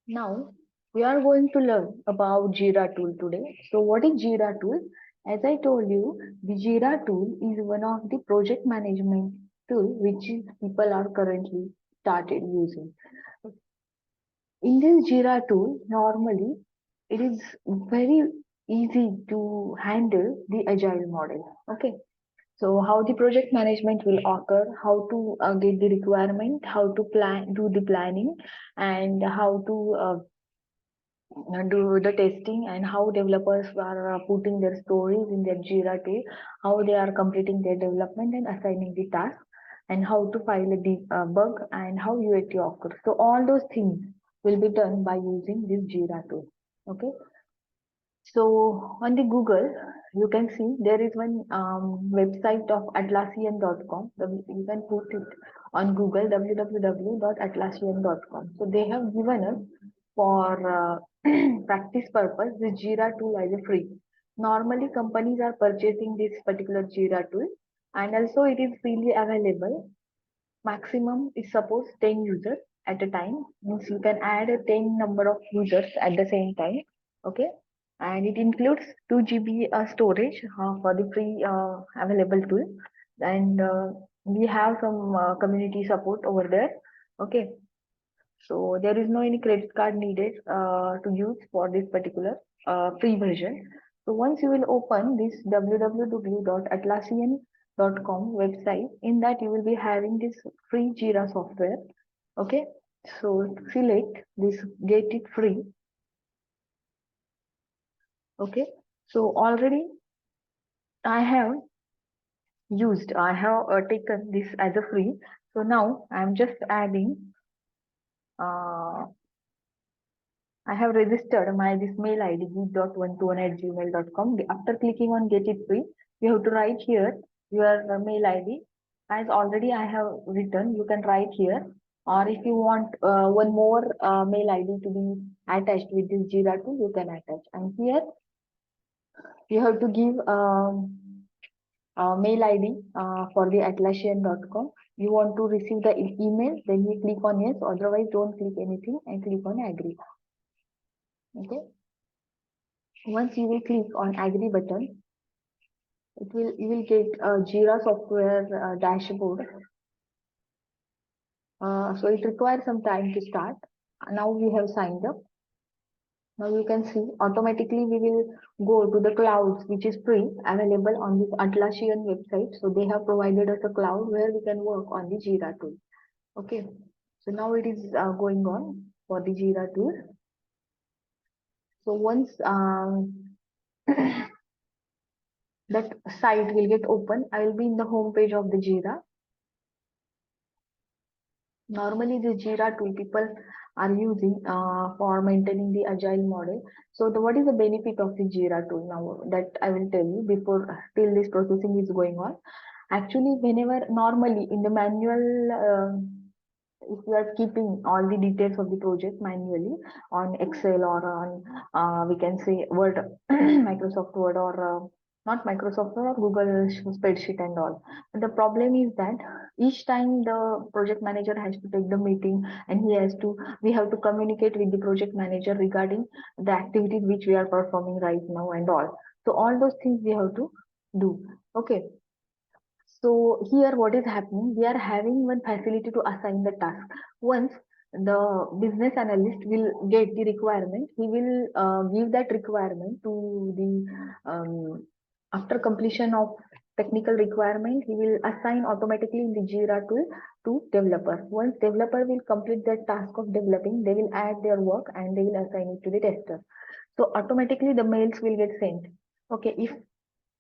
Now we are going to learn about Jira tool today. So what is Jira tool? As I told you, the Jira tool is one of the project management tool which people are currently started using. In this Jira tool, normally it is very easy to handle the agile model. Okay. So how the project management will occur, how to get the requirement, how to plan, do the planning, and how to do the testing, and how developers are putting their stories in their Jira tool, how they are completing their development and assigning the task, and how to file a bug, and how UAT occurs. So all those things will be done by using this Jira tool. Okay. So on the Google, you can see there is one website of Atlassian.com. You can put it on Google www.atlassian.com. So they have given us for practice purpose the Jira tool as a free. Normally companies are purchasing this particular Jira tool, and also it is freely available. Maximum is suppose 10 users at a time, means you can add a 10 number of users at the same time. Okay. And it includes 2 GB storage for the free available tool, and we have some community support over there. Okay. So there is no any credit card needed to use for this particular free version. So once you will open this www.atlassian.com website, in that you will be having this free Jira software. Okay. So select this get it free. Okay. So already I have taken this as a free. So now I am just adding uh, I have registered my this mail ID geek.121@gmail.com. After clicking on get it free, you have to write here your mail ID. As already I have written, you can write here. Or if you want one more mail ID to be attached with this Jira tool, you can attach. And here you have to give mail ID for the Atlassian.com. You want to receive the email, then you click on yes. Otherwise, don't click anything and click on agree. Okay. Once you will click on agree button, you will get a Jira software dashboard. So it requires some time to start. Now we have signed up. Now you can see automatically we will go to the clouds, which is free available on this Atlassian website. So they have provided us a cloud where we can work on the Jira tool. Okay. So now it is going on for the Jira tool. So once that site will get open, I will be in the home page of the Jira. Normally, the Jira tool people are using for maintaining the agile model. So, what is the benefit of the Jira tool now? That I will tell you before till this processing is going on. Actually, whenever normally in the manual, if you are keeping all the details of the project manually on Excel or on we can say Word, Microsoft Word, or not Microsoft Word or Google spreadsheet and all. But the problem is that each time the project manager has to take the meeting, and we have to communicate with the project manager regarding the activities which we are performing right now and all. So all those things we have to do. Okay. So here what is happening, we are having one facility to assign the task. Once the business analyst will get the requirement, he will give that requirement to the after completion of technical requirement, he will assign automatically in the Jira tool to developer. Once developer will complete that task of developing, they will add their work and they will assign it to the tester. So automatically the mails will get sent. Okay, if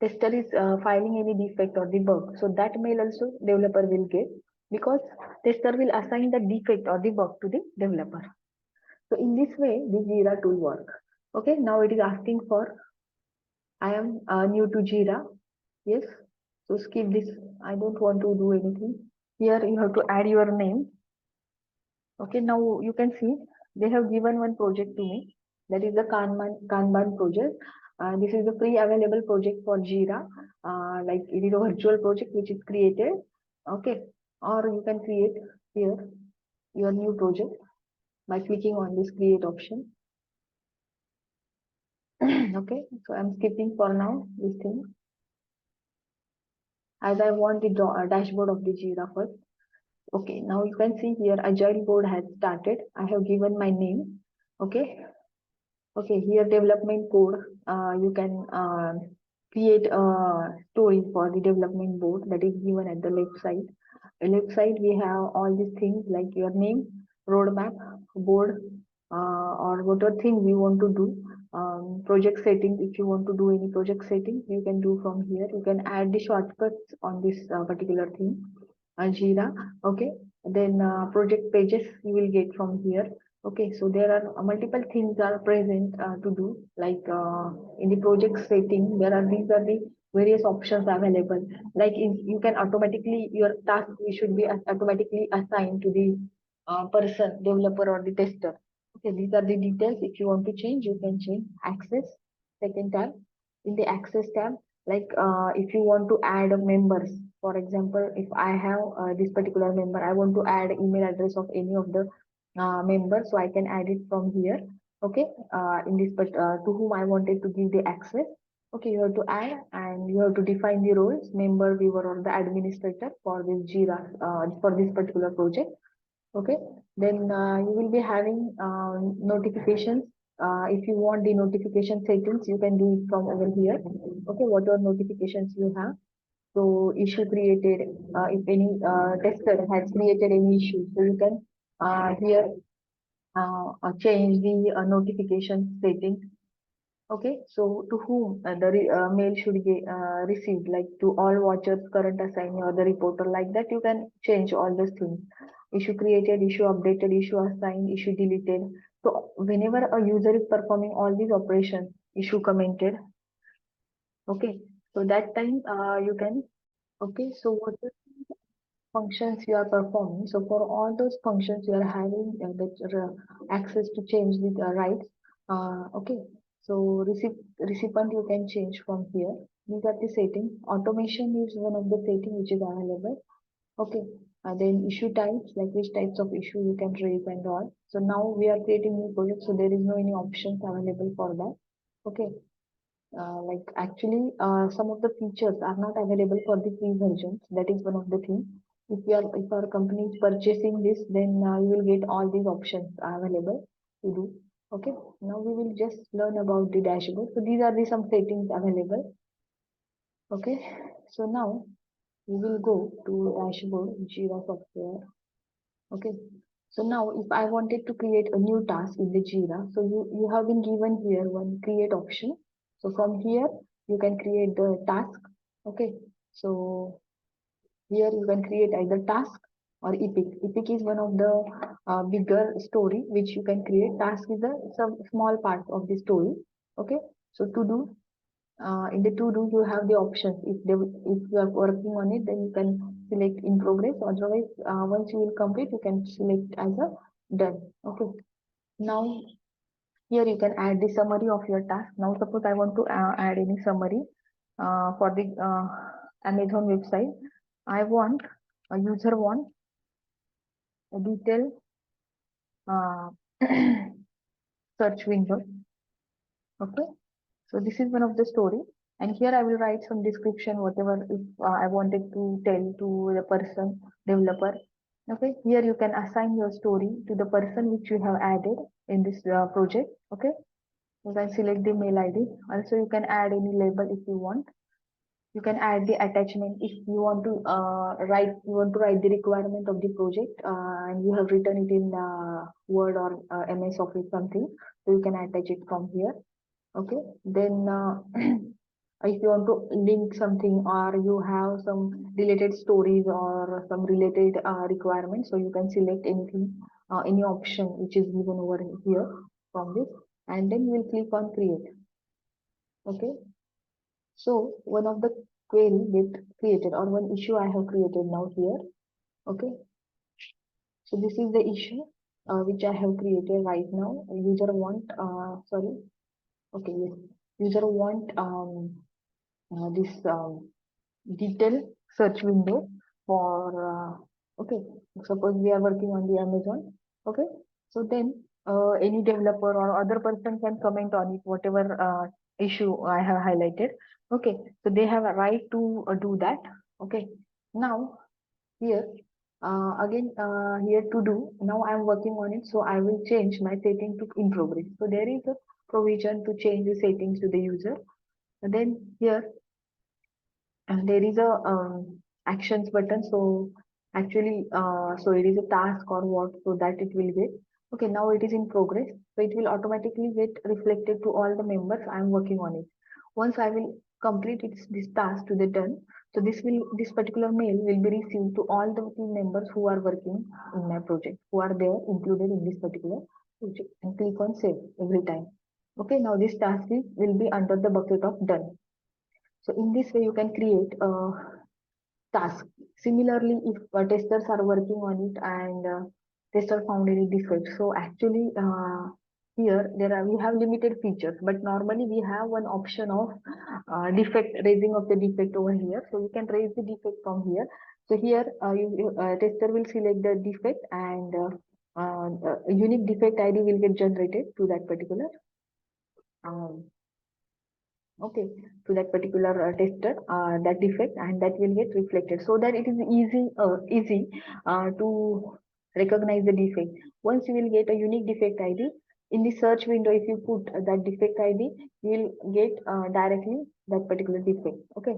tester is filing any defect or the bug, so that mail also developer will get, because tester will assign the defect or the bug to the developer. So in this way the Jira tool work. Okay, now it is asking for I am new to Jira. Yes. So skip this. I don't want to do anything. Here you have to add your name. Okay, now you can see they have given one project to me, that is the Kanban project. This is the free available project for Jira. Like it is a virtual project which is created. Okay, or you can create here your new project. by clicking on this create option. Okay, so I'm skipping for now this thing as I want the dashboard of the Jira first. Okay, now you can see here Agile board has started. I have given my name. Okay, okay, here development code. You can create a story for the development board that is given at the left side. Left side we have all these things like your name, roadmap, board, or whatever thing we want to do. Project settings, if you want to do any project settings, you can do from here. You can add the shortcuts on this particular thing, Jira. Okay, then project pages you will get from here. Okay, so there are multiple things are present to do, like in the project setting there are these are the various options available, like you can automatically your task we should be automatically assigned to the person, developer or the tester. Okay, these are the details. If you want to change, you can change. Access, second tab. In the access tab, like if you want to add members, for example, if I have this particular member, I want to add email address of any of the members, so I can add it from here. Okay, in this but to whom I wanted to give the access. Okay, you have to add and you have to define the roles, member, viewer, or the administrator for this Jira for this particular project. Okay, then you will be having notifications. If you want the notification settings, you can do it from over here. Okay, what are notifications you have? So issue created, if any tester has created any issue, so you can here change the notification setting. Okay, so to whom the mail should be received, like to all watchers, current assignee, or the reporter, like that you can change all those things. Issue created, issue updated, issue assigned, issue deleted. So whenever a user is performing all these operations, issue commented. Okay, so that time you can. Okay, so what are the functions you are performing? So for all those functions you are having access to change the rights. Okay, so recipient you can change from here. These are the settings. Automation is one of the setting which is available. Okay, then issue types, like which types of issue you can raise and all. So now we are creating new project, so there is no any options available for that. Okay, like actually some of the features are not available for the free versions. That is one of the things. If our company is purchasing this, then you will get all these options available to do. Okay, now we will just learn about the dashboard. So these are the some settings available. Okay, so now we will go to dashboard Jira software. Okay, so now if I wanted to create a new task in the Jira, so you have been given here one create option. So from here you can create the task. Okay, so here you can create either task or epic. Epic is one of the bigger story which you can create. Task is a some small part of the story. Okay, so to do, in the to do you have the options. If you are working on it, then you can select in progress. Otherwise, once you will complete, you can select as a done. Okay, now here you can add the summary of your task. Now suppose I want to add any summary for the Amazon website. I want a user want a detailed uh, search window. Okay, so this is one of the story, and here I will write some description, whatever if I wanted to tell to the person developer. Okay, here you can assign your story to the person which you have added in this project. Okay, you can select the mail ID. Also, you can add any label if you want. You can add the attachment if you want to write the requirement of the project and you have written it in Word or MS Office something. So you can attach it from here. Okay, then if you want to link something or you have some related stories or some related requirements, so you can select anything, any option which is given over here from this, and then you will click on create. Okay, so one of the query get created or one issue I have created now here. Okay, so this is the issue which I have created right now. User want sorry. Okay, yes, user want this detail search window for okay, suppose we are working on the Amazon. Okay, So then any developer or other person can comment on it, whatever issue I have highlighted. Okay, so they have a right to do that. Okay, now here again here to do, now I am working on it, so I will change my setting to in progress. So there is a provision to change the settings to the user. And then here and there is a actions button. So actually so it is a task or what, so that it will get. Okay, now it is in progress, so it will automatically get reflected to all the members. I am working on it. Once I will complete this task to the done, so this particular mail will be received to all the team members who are working in my project, who are there included in this particular project, and click on save every time. Okay, now this task will be under the bucket of done. So in this way, you can create a task. Similarly, if testers are working on it and tester found any defect, so actually here there are we have limited features, but normally we have one option of defect raising of the defect over here. So you can raise the defect from here. So here tester will select the defect and a unique defect ID will get generated to that particular um, okay, to that particular tester that defect, and that will get reflected, so that it is easy to recognize the defect. Once you will get a unique defect ID in the search window, if you put that defect ID, you will get directly that particular defect. Okay,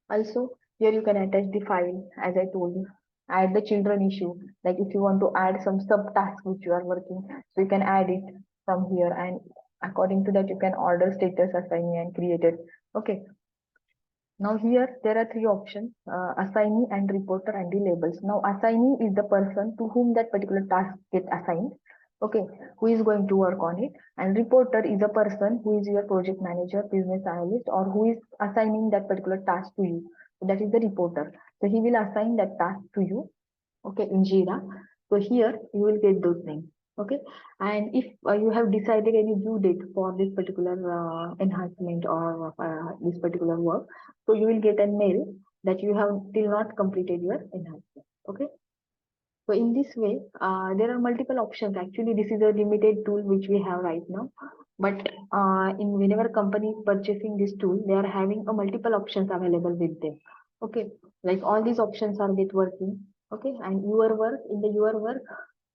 also here you can attach the file, as I told you. Add the children issue, like if you want to add some subtasks which you are working, so you can add it from here, and according to that you can order status assignee and create it. Okay, now here there are three options: assignee and reporter and the labels. Now assignee is the person to whom that particular task get assigned, okay, who is going to work on it. And reporter is a person who is your project manager, business analyst, or who is assigning that particular task to you. So that is the reporter. So he will assign that task to you, okay, in Jira. So here you will get those things. Okay, and if you have decided any due date for this particular enhancement or this particular work, so you will get a mail that you have still not completed your enhancement. Okay, so in this way, there are multiple options. Actually, this is a limited tool which we have right now. But in whenever company is purchasing this tool, they are having a multiple options available with them. Okay, like all these options are get working. Okay, and your work in the your work,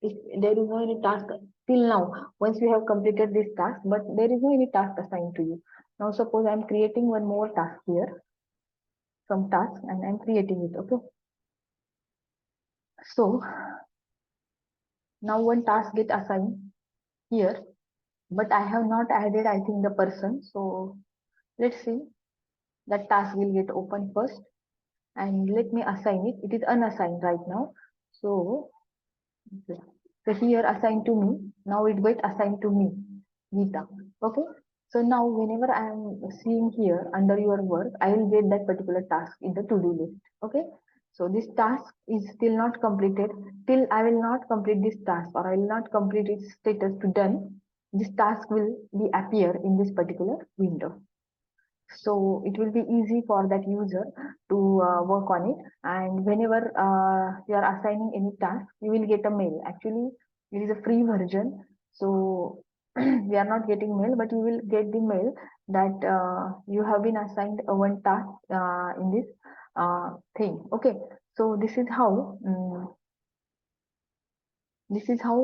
if there is no any task till now, once you have completed this task, but there is no any task assigned to you. Now suppose I am creating one more task here, some task, and I am creating it. Okay, so now one task get assigned here, but I have not added, I think, the person. So let's see, that task will get open first, and let me assign it. It is unassigned right now. So, so here assigned to me. Now it get assigned to me, Geeta. Okay. So now whenever I am seeing here under your work, I will get that particular task in the to-do list. Okay. So this task is still not completed. Till I will not complete this task, or I will not complete its status to done, this task will be appear in this particular window. So it will be easy for that user to work on it. And whenever you are assigning any task, you will get a mail. Actually, it is a free version, so we are not getting mail, but you will get the mail that you have been assigned one task in this thing. Okay, so this is how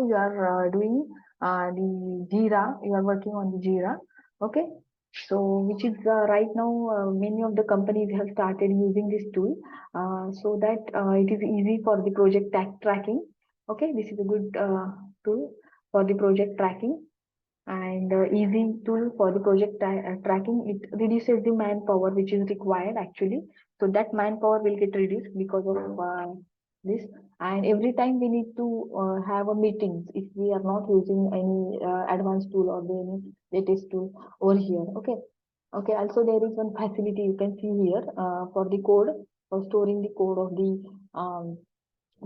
you are doing the Jira. You are working on the Jira. Okay, so which is right now many of the companies have started using this tool, so that it is easy for the project tracking. Okay, this is a good tool for the project tracking, and easy tool for the project tracking. It reduces the manpower which is required actually. So that manpower will get reduced because of this. And every time we need to have a meetings if we are not using any advanced tool or any latest tool over here. Okay, okay, also there is one facility you can see here for the code, for storing the code of the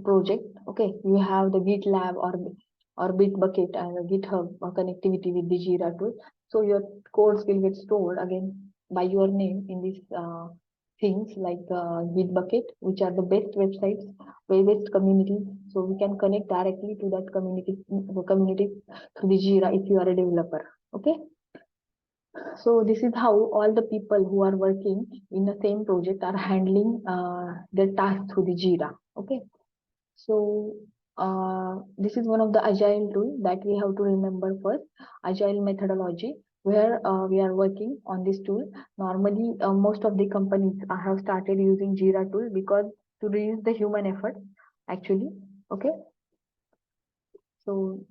project. Okay, you have the GitLab or Bitbucket and a GitHub connectivity with the Jira tool. So your codes will get stored again by your name in this things like Bitbucket, which are the best websites, web-based communities. So we can connect directly to that community through the Jira if you are a developer. Okay. So this is how all the people who are working in the same project are handling their tasks through the Jira. Okay. So this is one of the agile tool that we have to remember first. Agile methodology, where we are working on this tool. Normally, most of the companies have started using Jira tool because to reduce the human effort, actually. Okay. So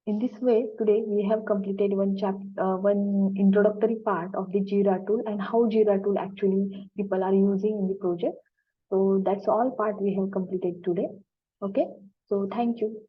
in this way, today we have completed one introductory part of the Jira tool and how Jira tool actually people are using in the project. So that's all part we have completed today. Okay. So thank you.